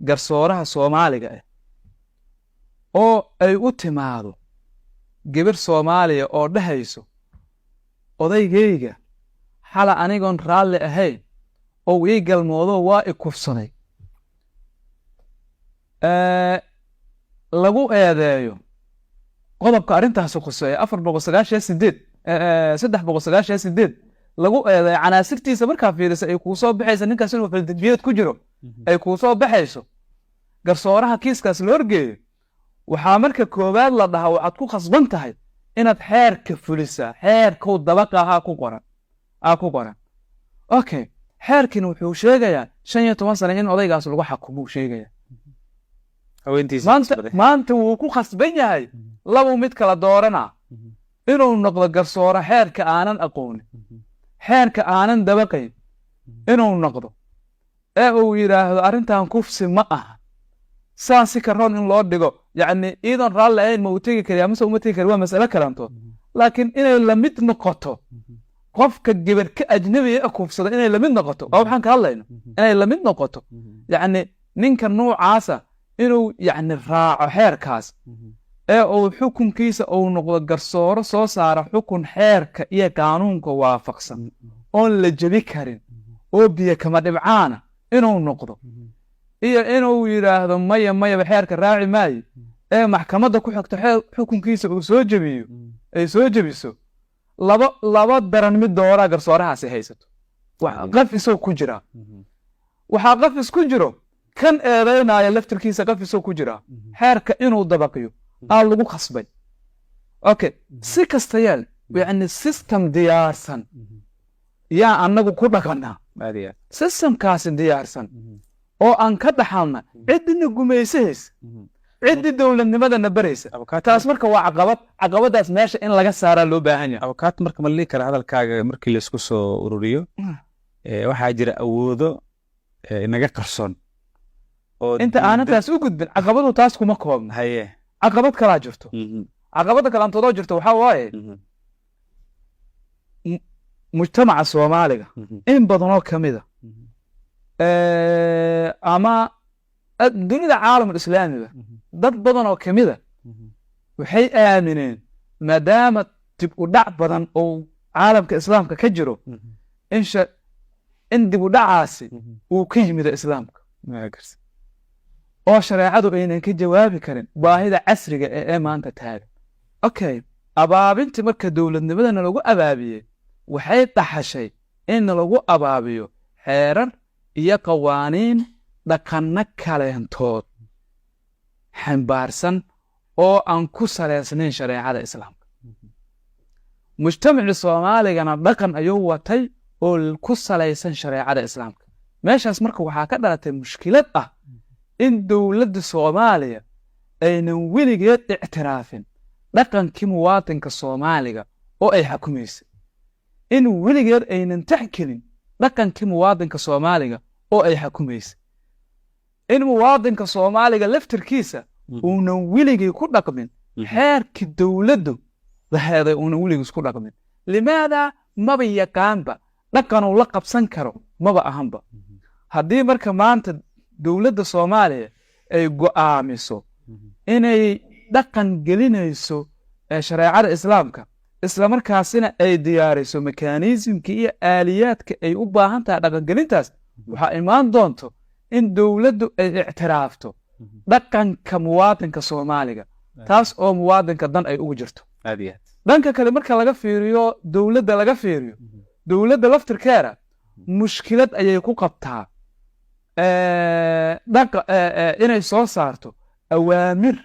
garsooraha Soomaaliga ah oo ay u timaado gabar Soomaaliya oo dhahayso odaygayga xala anigoon raalli ahayn oo ii galmoodo waa i kufsaday lagu eedeeyo qodobka arrintaas khuseeya 498 lagu eedeeyo canaasirtiisa markaa fiirisa ay kuu soo baxaysa ninkaas inuu faldambiyeed ku jiro ay kuu soo baxayso garsooraha kiiskaas loo horgeeyo waxaa marka koowaad la dhahaa waxaad ku khasban tahay inaad xeerka fulisaa xeerkuu dabaqa ahaa ku qoran okay xeerkina wuxuu sheegayaa 15 sano in odaygaas lagu xakumo sheegaya maanta wuu ku khasban yahay laba mid kala doorana inuu noqdo garsoore xeerka aanan aqoonin xeerka aanan dabaqayn inuu noqdo uu yiraahdo arrintan kufsi ma aha saan si karoon in loo dhigo yacni iidan raalli ahayn ma u tegi kariyaa mise uma tegi kari waa mas'alo kalantood laakiin inay la mid noqoto qofka gabadhka ajnabiga kufsada inay la mid noqoto oo waxaan ka hadlayno inay la mid noqoto yacni ninka noocaasa inuu yacni raaco xeerkaas uu xukunkiisa uu noqdo garsooro soo saara xukun xeerka iyo qaanuunka waafaqsan oon la jebi karin oo biyo kama dhibcaana inuu noqdo iyo inuu yiraahdo maya xeerka raaci maayo maxkamadda ku xigto xukunkiisa uu soo jebiyo ay soo jebiso laba daran mid doora garsoorahaasi haysato qaf isoo ku jira waxaa qaf isku jiro kan eedeynaya laftirkiisa qaf isoo ku jira xeerka inuu dabaqiyo aan lagu khasbay okay si kasta yeel yacni system diyaarsan yaa annagu ku dhaqannaa systemkaasi diyaarsan oo aan ka dhaxalna ciddina gumaysahays ciddi dowladnimadana baraysa taas marka waa caqabadaas meesha in laga saaraa loo baahan yahay awkaat marka ma lii kara hadalkaaga markii la isku soo ururiyo waxaa jira awoodo inaga qarsoon oo inta aanan taas u gudbin caqabadu taas kuma koobna haye caqabad kala jirto caqabada kala antoodo jirto waxa waaye mujtamaca Soomaaliga in badan oo kamida ama dunida caalamka islaamiga dad badan oo kamida waxay aamineen maadaama dib u dhac badan oo caalamka islaamka ka jiro in dib u dhacaasi uu ka yimid islaamka oo shareecadu aynan ka jawaabi karin baahida casriga ee maanta taagan okay abaabintii marka dowladnimadana lagu abaabiyey waxay dhaxashay in lagu abaabiyo xeerar iyo qawaaniin dhaqanno kaleentood xambaarsan oo aan ku salaysnayn shareecada islaamka mujtamacii Soomaaligana dhaqan ayuu watay oo ku salaysan shareecada islaamka meeshaas marka waxaa ka dhalatay mushkilad ah in dowladda Soomaaliya aynan weligeed ictiraafin dhaqankii muwaadinka Soomaaliga oo ay xukumaysay in weligeed aynan taxkelin dhaqankii muwaadinka Soomaaliga oo ay xukumaysay in muwaadinka Soomaaliga laftirkiisa uunan weligii ku dhaqmin xeerkii dowladdu laheeday uunan weligii ku dhaqmin limaada maba yaqaanba dhaqan uu la qabsan karo maba ahanba haddii marka maanta dowladda Soomaaliya ay go'aamiso inay dhaqan gelinayso shareecada islaamka isla markaasina ay diyaariso mekanismkii iyo aaliyaadka ay u baahan tahay dhaqan gelintaas waxaa imaan doonto in dowladdu ay ictiraafto dhaqanka muwaadinka Soomaaliga taas oo muwaadinka dan ay ugu jirto dhanka kale marka laga fiiriyo dowladda laftirkeeda mushkilad ayay ku qabtaa inay soo saarto awaamir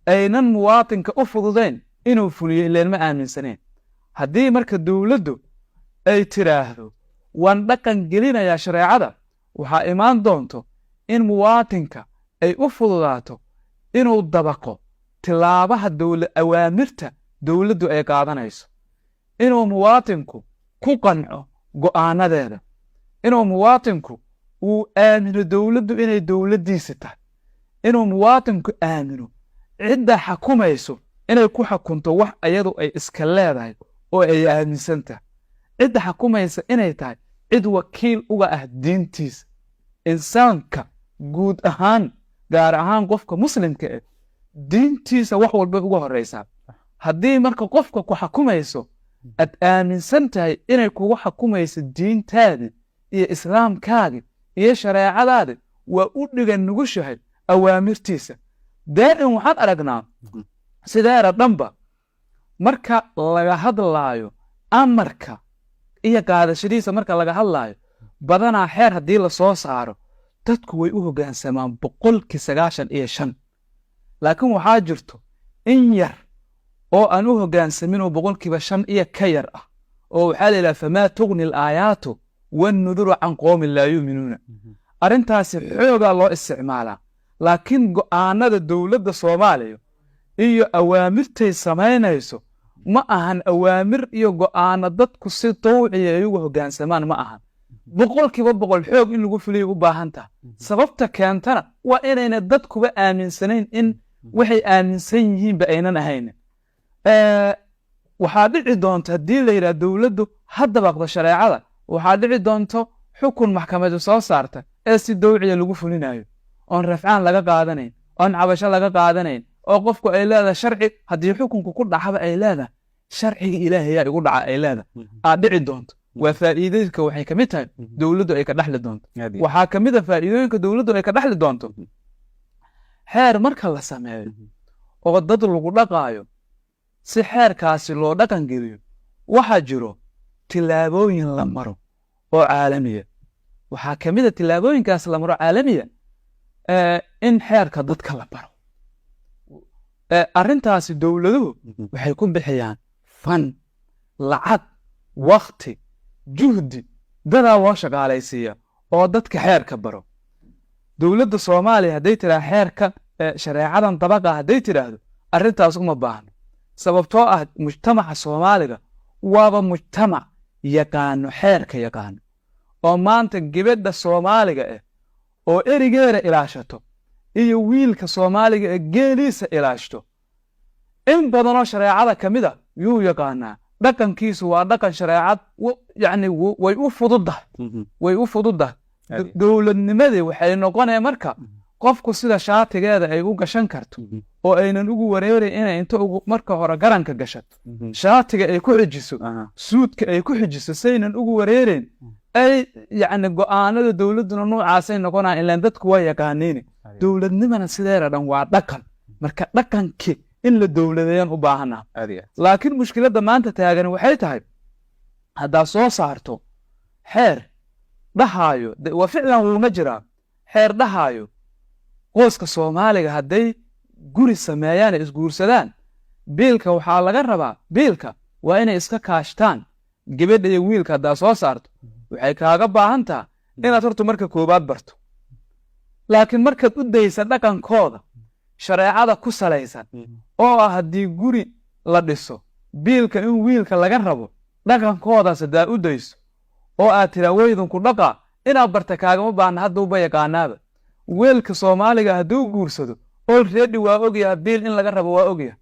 aynan muwaadinka u fududayn inuu fuliyo ileen ma aaminsaneen haddii marka dowladdu ay tiraahdo waan dhaqan gelinayaa shareecada waxaa imaan doonto in muwaadinka ay u fududaato inuu dabaqo tilaabaha awaamirta dowladdu ay qaadanayso inuu muwaadinku ku qanco go'aanadeeda inuu muwaadinku uu aamino dowladdu inay dowladdiisa tahay inuu muwaadinku aamino cidda xukumayso inay ku xukunto wax ayadu ay iska leedahay oo ay aaminsan tahay cidda xukumaysa inay tahay cid wakiil uga ah diintiisa insaanka guud ahaan gaar ahaan qofka muslimka ah diintiisa wax walba uga horeysaa haddii marka qofka ku xakumayso aad aaminsan tahay inay kugu xakumayso diintaadi iyo islaamkaagi iyo shareecadaadi waa u dhigan nugushahay awaamirtiisa daa'im waxaan aragnaa sideera dhanba marka laga hadlaayo amarka iyo qaadashadiisa marka laga hadlaayo badanaa xeer haddii la soo saaro dadku way u hoggaansamaan 95%. laakiin waxaa jirto in yar oo aan u hoggaansamin oo 5% iyo ka yar ah oo waxaa la yidhaha famaa tugni alaayaatu wannuduru can qoomin laa yuuminuuna arrintaasi xoogaa loo isticmaalaa laakiin go'aanada dowladda soomaaliya iyo awaamirtay samaynayso ma ahan awaamir iyo go'aano dadku si dawciya ay uga hoggaansamaan ma ahan 100% xoog in lagu fuliyo u baahan tahay sababta keentana waa inayna dadkuba aaminsanayn in waxay aaminsan yihiinba aynan ahayn waxaa dhici doonta haddii la yidhaha dowladdu ha dabaqdo shareecada waxaa dhici doonto xukun maxkamadu soo saarta ee si dawciya lagu fulinayo oon rafcaan laga qaadanayn oon cabasho laga qaadanayn oo qofku ay leedahay sharci haddii xukunku ku dhacaba ay leedahay sharciga ilaahayaa igu dhaca ay leedahay aad dhici doonto waa faa'iidooyinka waxay ka mid tahay dowladdu ay ka dhaxli doonto waxaa ka mid a faa'iidooyinka dowladdu ay ka dhaxli doonto xeer marka la sameeyo oo dad lagu dhaqaayo si xeerkaasi loo dhaqan geliyo waxaa jiro tillaabooyin la maro oo caalamiya waxaa ka mid a tillaabooyinkaas la maro caalamiya in xeerka dadka la baro arrintaasi dowladuhu waxay ku bixiyaan fan lacag wakti juhdi dadaa loo shaqaalaysiiya oo dadka xeerka baro dowladda soomaaliya hadday tidhaha xeerka shareecadan dabaqa hadday tidhaahdo arrintaas uma baahno sababtoo ah mujtamaca soomaaliga waaba mujtamac yaqaano xeerka yaqaano oo maanta gabadha soomaaliga ah oo erigeeda ilaashato iyo wiilka soomaaliga ee geeliisa ilaashto in badanoo shareecada ka mid a yuu yaqaanaa dhaqankiisu waa dhaqan shareecad yacni way u fududdahay dowladnimadii waxay noqonaya marka qofku sida shaatigeeda ay u gashan karto oo aynan ugu wareerin inay inta marka hore garanka gashato shaatiga ay ku xijiso suudka ay ku xijiso saynan ugu wareerin ay yacni go'aanada dowladduna noocaasay noqonaan ilaan dadku waa yaqaaniini dowladnimana sideera dhan waa dhaqan marka dhaqankii in la dowladeeyaan u baahanaa laakiin mushkiladda maanta taagan waxay tahay haddaad soo saarto xeer dhahaayo waa ficlan wuuna jiraa xeer dhahaayo qoyska soomaaliga hadday guri sameeyaan ee isguursadaan biilka waxaa laga rabaa biilka waa inay iska kaashtaan gabadha iyo wiilka haddaad soo saarto waxay kaaga baahan taha inaad horta marka koowaad barto laakiin markaad u daysa dhaqankooda shareecada ku salaysan oo ah haddii guri la dhiso biilka in wiilka laga rabo dhaqankoodaas haddaa u dayso oo aad tiraa weydunku dhaqaa inaad barta kaagama baahna hadduuba yaqaanaaba weelka soomaaliga hadduu guursado olready waa ogyaha biil in laga rabo waa ogyaha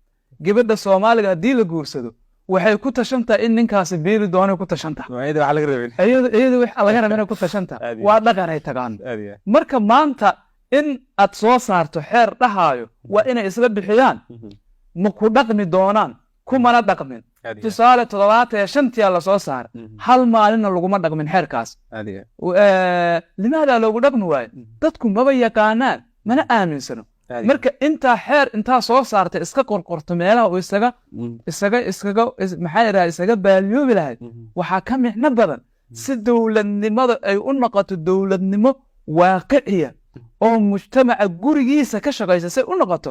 gabadha soomaaliga haddii la guursado waxay ku tashan tahay in ninkaasi biili doonay ku tashan tahay iyada wax laga raba inay ku tashan tahay waa dhaqan ay taqaano marka maanta in aad soo saarto xeer dhahaayo waa inay isla bixiyaan ma ku dhaqmi doonaan kumana dhaqmin tusaale 75 la soo saara hal maalinna laguma dhaqmin xeerkaas limaadaa loogu dhaqmi waayo dadku maba yaqaanaan mana aaminsano marka intaa xeer intaa soo saartay iska qorqorto meelaha uu isaga baaliyoobi lahayd waxaa ka micno badan si dowladnimada ay u noqoto dowladnimo waaqiciya oo mujtamaca gurigiisa ka shaqaysa say u noqoto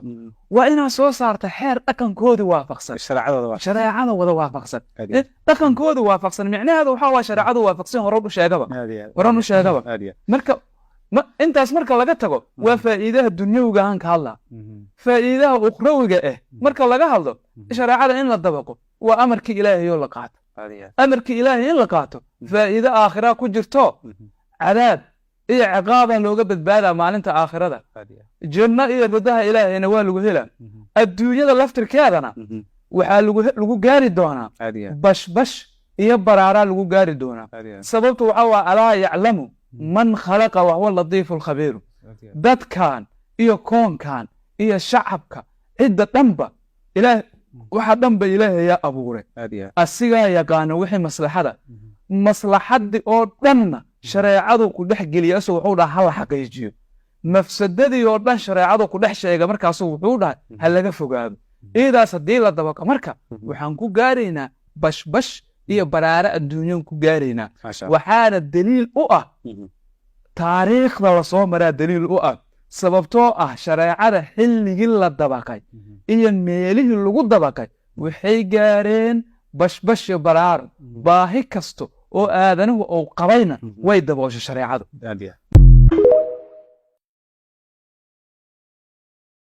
waa inaad soo saarta xeer dhaqankooda waafaqsan shareecada wada waafaqsan dhaqankooda waafaqsan micnaheedu waxaa waa shareecadu waafaqsan horan u sheegaba marka intaas marka laga tago waa faa'iidaha dunyawiga aan ka hadlaa faa'iidaha ukhrawiga marka laga hadlo shareecada in la dabaqo waa amarkii ilaahay oo la qaato amarkii ilaahay in la qaato faa'iido aakhira ku jirto cadaab iyo ciqaabaa looga badbaadaa maalinta aakhirada janno iyo ridaha ilaahayna waa lagu helaa adduunyada laftirkeedana waxaa lagu gaari doonaa bashbash iyo baraaraa lagu gaari doonaa sababtu waxaa waa alaa yaclamu man khalaqa wahuwa latiifu lkhabiiru dadkan iyo koonkan iyo shacabka cidda dhanba ilaah waxa dhanba ilaahay ayaa abuuray asigaa yaqaana wixii maslaxada maslaxadii oo dhanna shareecadu ku dhex geliya asoo wuxuu dhaha hala xaqiijiyo mafsadadii oo dhan shareecadu ku dhex sheega markaasuu wuxuu dhahay ha laga fogaado iidaas haddii la dabaqo marka waxaan ku gaaraynaa bashbash iyo baraare adduunyan ku gaaraynaa waxaana daliil u ah taariikhda lasoo maraa daliil u ah sababtoo ah shareecada xilligii la dabaqay iyo meelihii lagu dabaqay waxay gaareen bashbash iyo baraaro baahi kasto oo aadanuhu uu qabayna way daboosho shareecadu